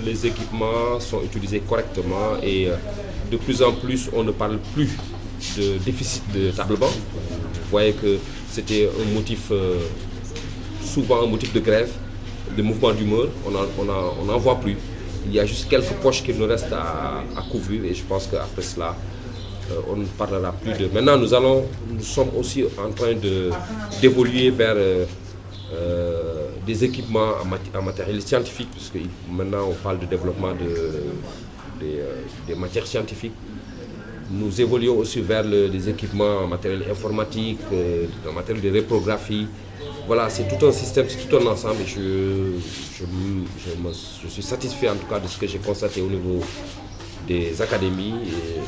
les équipements sont utilisés correctement et de plus en plus on ne parle plus de déficit de table-banc. Vous voyez que c'était un motif, souvent un motif de grève, de mouvement d'humeur, on n'en voit plus. Il y a juste quelques poches qui nous restent à couvrir et je pense qu'après cela, on ne parlera plus de... Maintenant, nous sommes aussi en train d'évoluer vers des équipements en matériel scientifique, puisque maintenant on parle de développement des matières scientifiques. Nous évoluons aussi vers des équipements en matériel informatique, en matériel de reprographie. Voilà, c'est tout un système, c'est tout un ensemble et je suis satisfait en tout cas de ce que j'ai constaté au niveau des académies et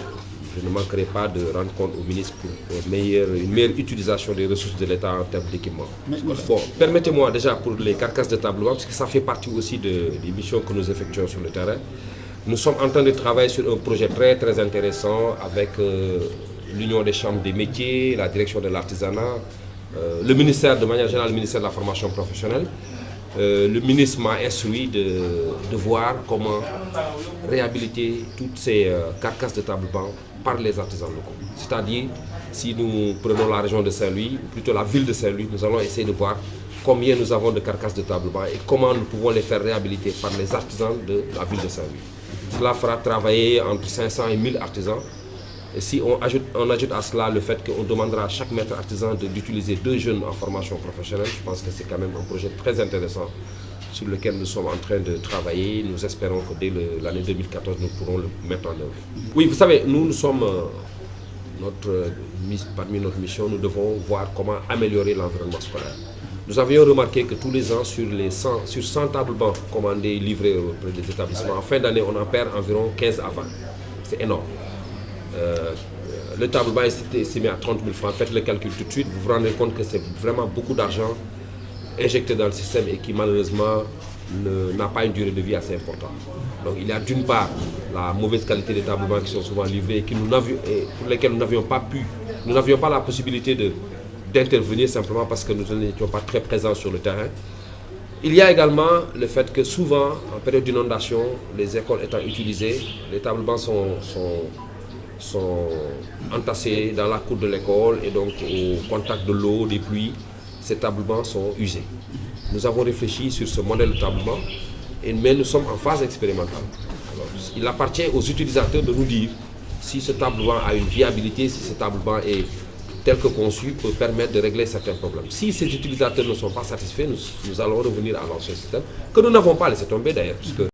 je ne manquerai pas de rendre compte au ministre pour une meilleure utilisation des ressources de l'État en termes d'équipement. Bon, permettez-moi déjà pour les carcasses de tableau, parce que ça fait partie aussi des missions que nous effectuons sur le terrain. Nous sommes en train de travailler sur un projet très intéressant avec l'Union des chambres des métiers, la direction de l'artisanat, le ministère, de manière générale, le ministère de la formation professionnelle. Le ministre m'a instruit de voir comment réhabiliter toutes ces carcasses de table-banc par les artisans locaux. C'est-à-dire, si nous prenons la région de Saint-Louis, ou plutôt la ville de Saint-Louis, nous allons essayer de voir combien nous avons de carcasses de table-banc et comment nous pouvons les faire réhabiliter par les artisans de la ville de Saint-Louis. Cela fera travailler entre 500 et 1000 artisans. Et si on ajoute à cela le fait qu'on demandera à chaque maître artisan d'utiliser 2 jeunes en formation professionnelle, je pense que c'est quand même un projet très intéressant sur lequel nous sommes en train de travailler. Nous espérons que dès l'année 2014, nous pourrons le mettre en œuvre. Oui, vous savez, nous sommes, parmi notre mission, nous devons voir comment améliorer l'environnement scolaire. Nous avions remarqué que tous les ans, sur 100 tables-bancs commandés et livrés auprès des établissements, en fin d'année, on en perd environ 15 à 20. C'est énorme. Le table-banc est estimé à 30 000 francs. Faites le calcul tout de suite, vous vous rendez compte que c'est vraiment beaucoup d'argent injecté dans le système et qui malheureusement n'a pas une durée de vie assez importante. Donc il y a d'une part la mauvaise qualité des table-bancs qui sont souvent livrés et pour lesquels nous n'avions pas la possibilité d'intervenir simplement parce que nous n'étions pas très présents sur le terrain. Il y a également le fait que souvent, en période d'inondation, les écoles étant utilisées, les table-bancs sont entassés dans la cour de l'école et donc au contact de l'eau, des pluies, ces table-bancs sont usés. Nous avons réfléchi sur ce modèle de table-banc, mais nous sommes en phase expérimentale. Alors, il appartient aux utilisateurs de nous dire si ce table-banc a une viabilité, si ce table-banc est tel que conçu peut permettre de régler certains problèmes. Si ces utilisateurs ne sont pas satisfaits, nous allons revenir à l'ancien système, que nous n'avons pas laissé tomber d'ailleurs,